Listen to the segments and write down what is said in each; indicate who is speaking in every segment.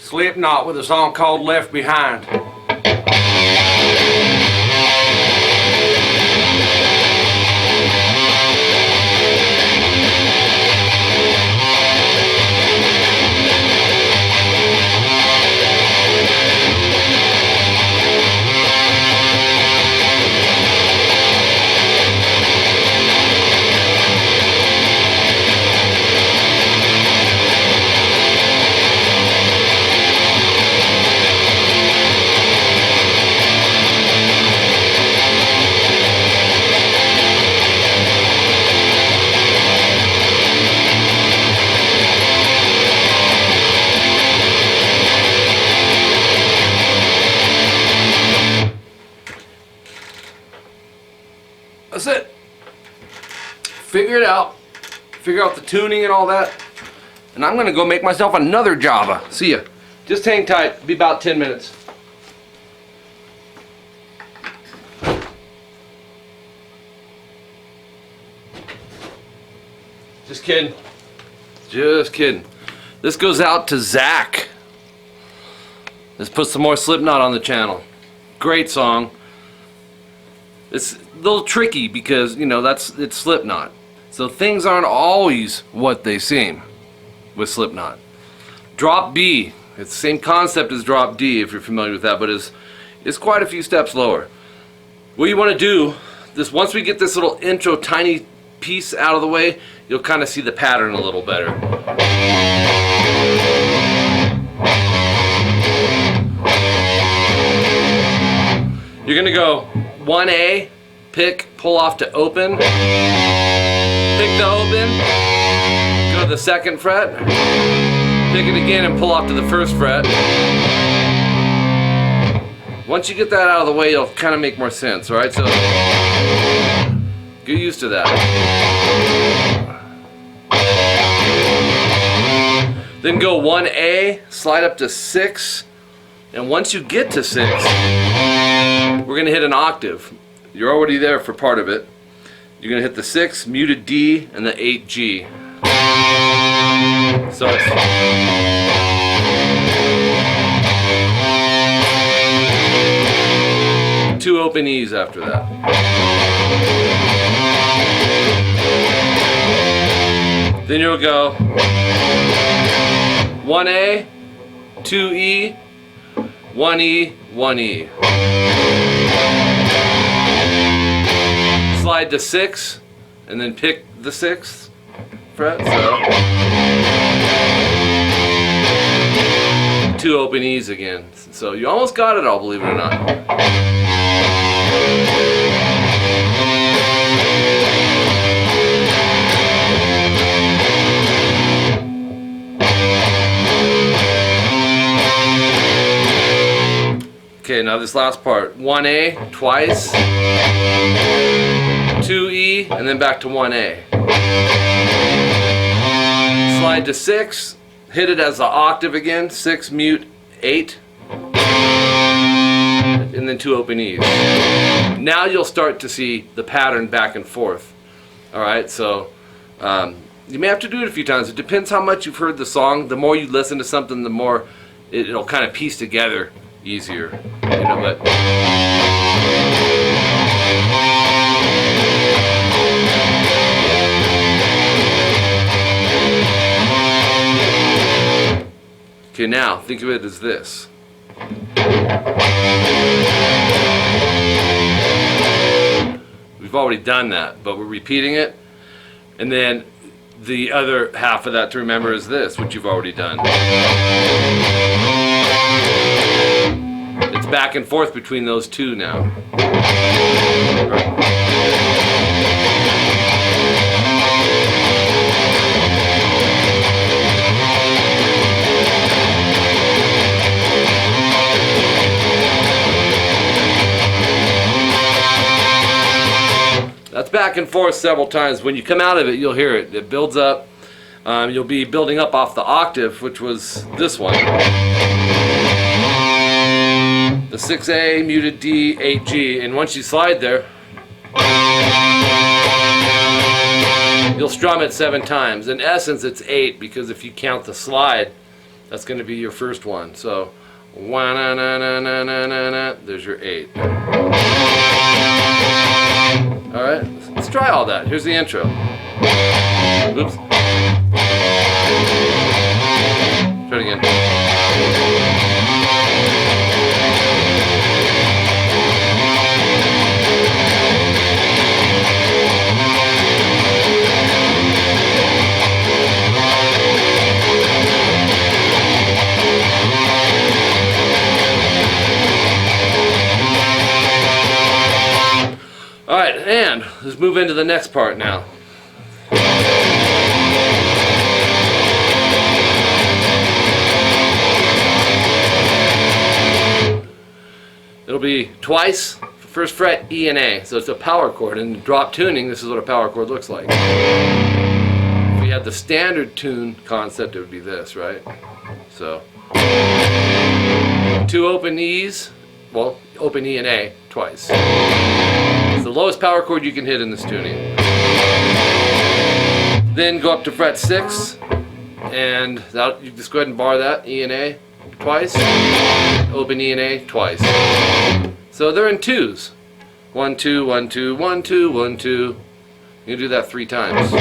Speaker 1: Slipknot with a song called Left Behind. That's it. Figure it out. Figure out the tuning and all that. And I'm going to go make myself another Java. See ya. Just hang tight. Be about 10 minutes. Just kidding. Just kidding. This goes out to Zach. Let's put some more Slipknot on the channel. Great song. It's a little tricky because, you know, it's Slipknot. So things aren't always what they seem with Slipknot. Drop B. It's the same concept as drop D if you're familiar with that, but it's quite a few steps lower. What you want to do, once we get this little intro tiny piece out of the way, you'll kind of see the pattern a little better. You're going to go 1A, pick, pull off to open, pick the open, go to the 2nd fret, pick it again and pull off to the 1st fret. Once you get that out of the way, it'll kind of make more sense, alright? So, get used to that. Then go 1A, slide up to 6, and once you get to 6, we're going to hit an octave. You're already there for part of it. You're going to hit the 6, muted D, and the 8G. So it's 2 open E's after that. Then you'll go 1A, 2E, 1E, 1E. Slide to 6 and then pick the 6th fret. So 2 open E's again. So you almost got it all, believe it or not. Okay, now this last part. 1A twice, 2E, and then back to 1A. Slide to 6, hit it as an octave again, 6, mute, 8, and then 2 open E's. Now you'll start to see the pattern back and forth. Alright, so you may have to do it a few times. It depends how much you've heard the song. The more you listen to something, the more it'll kind of piece together easier, you know, but okay, now think of it as this. We've already done that, but we're repeating it, and then the other half of that to remember is this, which you've already done. It's back and forth between those two now. That's back and forth several times. When you come out of it, you'll hear it. It builds up. You'll be building up off the octave, which was this one. The 6A, muted D, 8G, and once you slide there, you'll strum it 7 times. In essence, it's 8 because if you count the slide, That's going to be your first one. So, wah na na na na na na na. There's your 8. All right, let's try all that. Here's the intro. Oops. Try it again. Alright, and let's move into the next part now. It'll be twice, first fret E and A, so it's a power chord. In drop tuning, this is what a power chord looks like. If we had the standard tune concept, it would be this, right? So, 2 open E's, well, open E and A twice. It's the lowest power chord you can hit in this tuning. Then go up to fret 6, and you just go ahead and bar that, E and A twice, open E and A twice. So they're in 2s. 1, 2, 1, 2, 1, 2, 1, 2. You do that 3 times.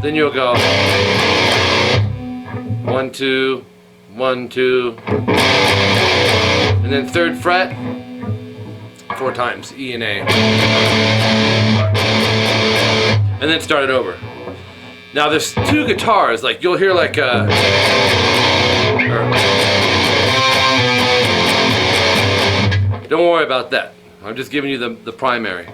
Speaker 1: Then you'll go 1, 2, 1, 2, and then 3rd fret 4 times, E and A, and then start it over. Now there's 2 guitars, like you'll hear like a, don't worry about that. I'm just giving you the primary.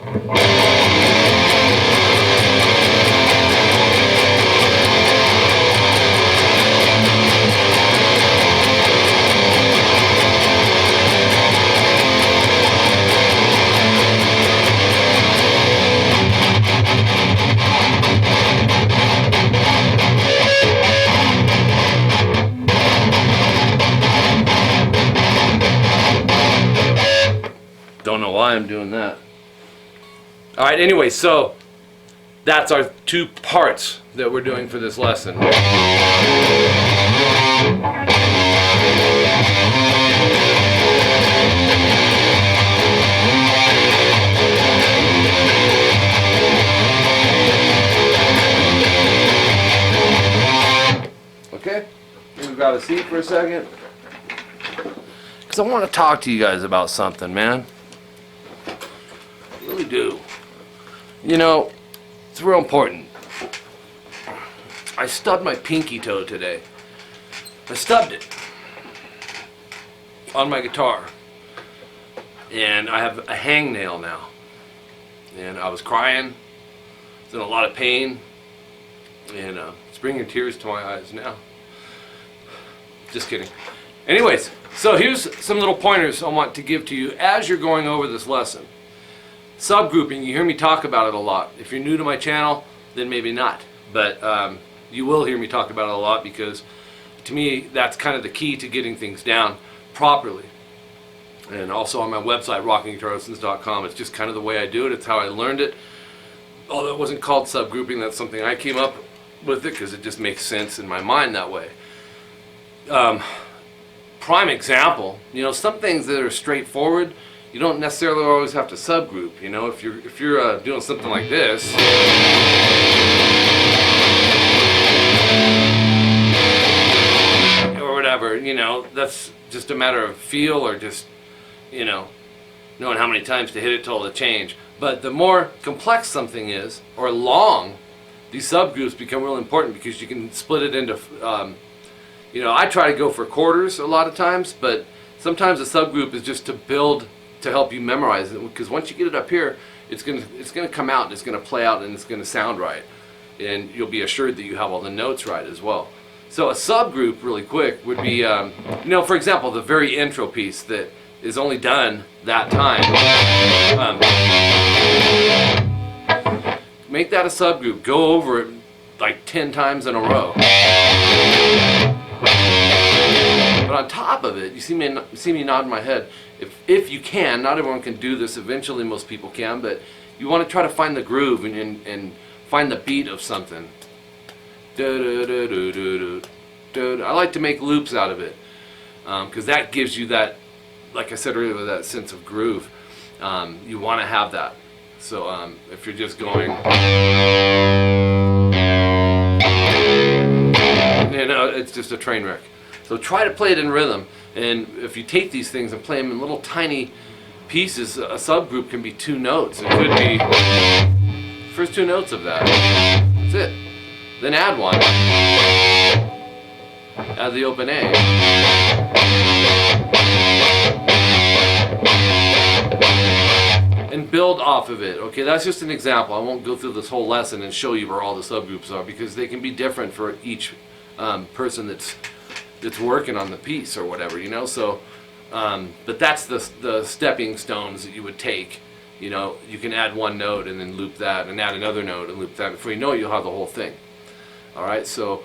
Speaker 1: Don't know why I'm doing that. Alright, anyway, so that's our 2 parts that we're doing for this lesson. Okay, maybe grab a seat for a second. Because I want to talk to you guys about something, man. I really do. You know, it's real important. I stubbed my pinky toe today. I stubbed it on my guitar. And I have a hangnail now. And I was crying. I was in a lot of pain. And it's bringing tears to my eyes now. Just kidding. Anyways, so here's some little pointers I want to give to you as you're going over this lesson. Subgrouping, you hear me talk about it a lot. If you're new to my channel, then maybe not. But you will hear me talk about it a lot because to me that's kind of the key to getting things down properly. And also on my website, rockinguitarlessons.com, it's just kind of the way I do it. It's how I learned it. Although it wasn't called subgrouping, that's something I came up with it because it just makes sense in my mind that way. Prime example, you know, some things that are straightforward, you don't necessarily always have to subgroup. You know, if you're doing something like this, or whatever, you know, that's just a matter of feel or just, you know, knowing how many times to hit it till it change. But the more complex something is, or long, these subgroups become real important because you can split it into, you know, I try to go for quarters a lot of times, but sometimes a subgroup is just to build, to help you memorize it, because once you get it up here, it's gonna come out and it's gonna play out and it's gonna sound right, and you'll be assured that you have all the notes right as well. So a subgroup, really quick, would be, you know, for example, the very intro piece that is only done that time. Make that a subgroup. Go over it like 10 times in a row. But on top of it, you see me nodding my head. If you can, not everyone can do this. Eventually, most people can, but you want to try to find the groove and find the beat of something. I like to make loops out of it, because that gives you that, like I said earlier, that sense of groove. You want to have that. So if you're just going, you know, it's just a train wreck. So try to play it in rhythm, and if you take these things and play them in little tiny pieces, a subgroup can be 2 notes. It could be first 2 notes of that. That's it. Then add one. Add the open A. And build off of it. Okay, that's just an example. I won't go through this whole lesson and show you where all the subgroups are, because they can be different for each person that's working on the piece or whatever, you know. So, but that's the stepping stones that you would take. You know, you can add 1 note and then loop that, and add another note and loop that. Before you know it, you'll have the whole thing. All right, so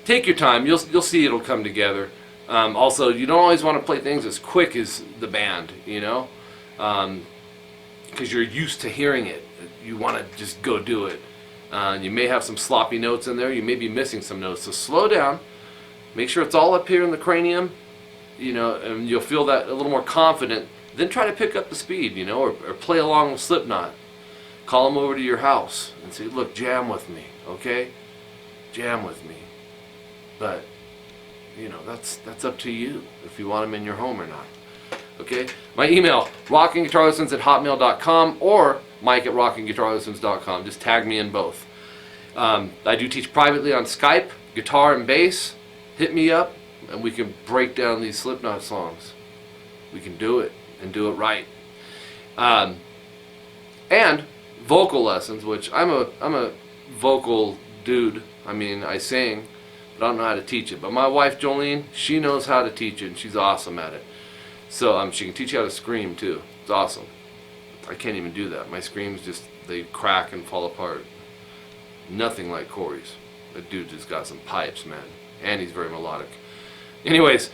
Speaker 1: take your time. You'll see it'll come together. Also, you don't always want to play things as quick as the band, you know, because you're used to hearing it. You want to just go do it. You may have some sloppy notes in there. You may be missing some notes. So slow down. Make sure it's all up here in the cranium, you know, and you'll feel that a little more confident. Then try to pick up the speed, you know, or play along with Slipknot. Call them over to your house and say, look, jam with me, okay? Jam with me. But, you know, that's up to you if you want them in your home or not. Okay? My email, rockinguitarlessons@hotmail.com or mike@rockinguitarlessons.com. Just tag me in both. I do teach privately on Skype, guitar and bass. Hit me up and we can break down these Slipknot songs. We can do it and do it right. And vocal lessons, which I'm a vocal dude. I mean, I sing, but I don't know how to teach it. But my wife Jolene, she knows how to teach it, and she's awesome at it. So she can teach you how to scream too. It's awesome. I can't even do that. My screams just, they crack and fall apart. Nothing like Corey's. That dude just got some pipes, man. And he's very melodic. Anyways,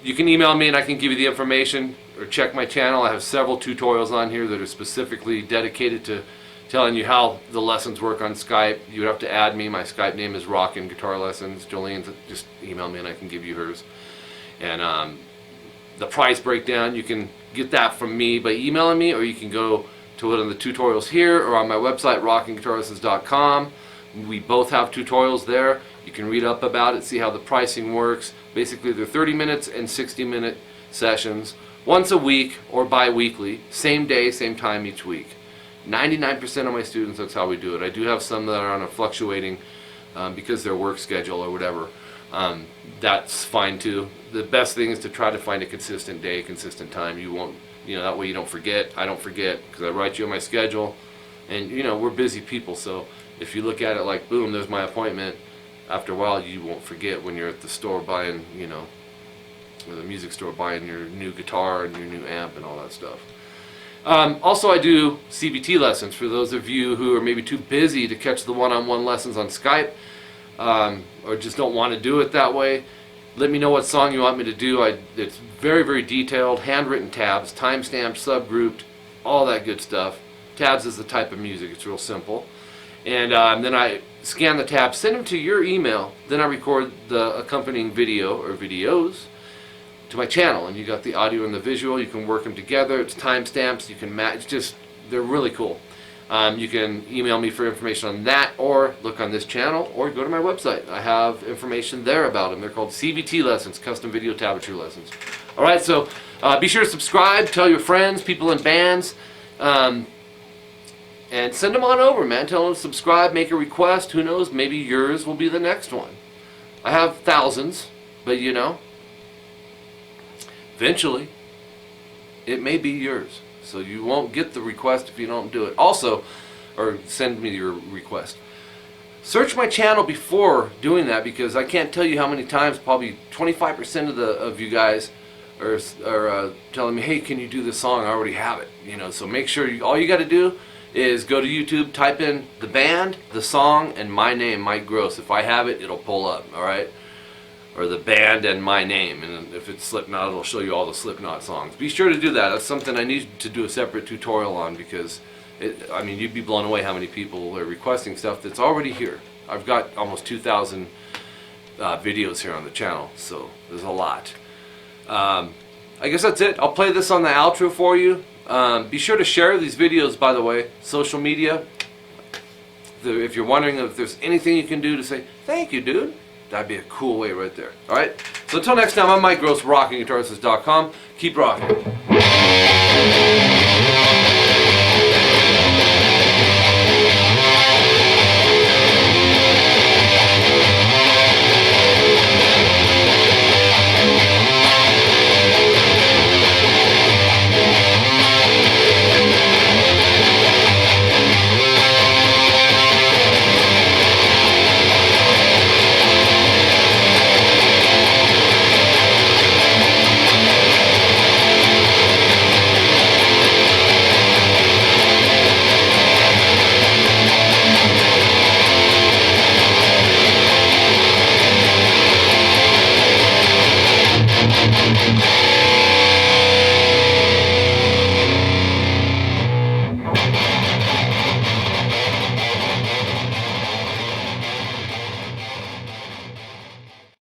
Speaker 1: you can email me and I can give you the information, or check my channel. I have several tutorials on here that are specifically dedicated to telling you how the lessons work on Skype. You would have to add me. My Skype name is Rockin Guitar Lessons. Jolene, just email me and I can give you hers. And the price breakdown, you can get that from me by emailing me, or you can go to one of the tutorials here or on my website, rockinguitarlessons.com. We both have tutorials there. You can read up about it, see how the pricing works. Basically, they're 30 minutes and 60-minute sessions, once a week or bi-weekly, same day, same time each week. 99% of my students, that's how we do it. I do have some that are on a fluctuating because their work schedule or whatever. That's fine too. The best thing is to try to find a consistent day, consistent time. You won't, you know, that way you don't forget. I don't forget because I write you on my schedule, and you know, we're busy people. So if you look at it like, boom, there's my appointment. After a while, you won't forget when you're at the store buying, you know, or the music store buying your new guitar and your new amp and all that stuff. Also, I do CBT lessons for those of you who are maybe too busy to catch the one-on-one lessons on Skype, or just don't want to do it that way. Let me know what song you want me to do. It's very, very detailed, handwritten tabs, timestamped, subgrouped, all that good stuff. Tabs is the type of music. It's real simple. And then I scan the tabs, send them to your email, then I record the accompanying video or videos to my channel, and you got the audio and the visual. You can work them together. It's timestamps. You can match. Just, they're really cool. You can email me for information on that, or look on this channel, or go to my website. I have information there about them. They're called CVT lessons, custom video tablature lessons. All right, so be sure to subscribe, tell your friends, people in bands, and send them on over, man. Tell them to subscribe, make a request. Who knows? Maybe yours will be the next one. I have thousands, but you know, eventually, it may be yours. So you won't get the request if you don't do it. Also, or send me your request. Search my channel before doing that, because I can't tell you how many times, probably 25% of you guys are telling me, hey, can you do this song? I already have it. You know, so make sure all you got to do is go to YouTube, type in the band, the song, and my name, Mike Gross. If I have it, it'll pull up, all right? Or the band and my name, and if it's Slipknot, it'll show you all the Slipknot songs. Be sure to do that. That's something I need to do a separate tutorial on, because I mean, you'd be blown away how many people are requesting stuff that's already here. I've got almost 2,000 videos here on the channel, so there's a lot. I guess that's it. I'll play this on the outro for you. Be sure to share these videos, by the way, social media. If you're wondering if there's anything you can do to say, thank you, dude, that'd be a cool way right there. Alright? So until next time, I'm Mike Gross, rockinguitarlessons.com. Keep rocking.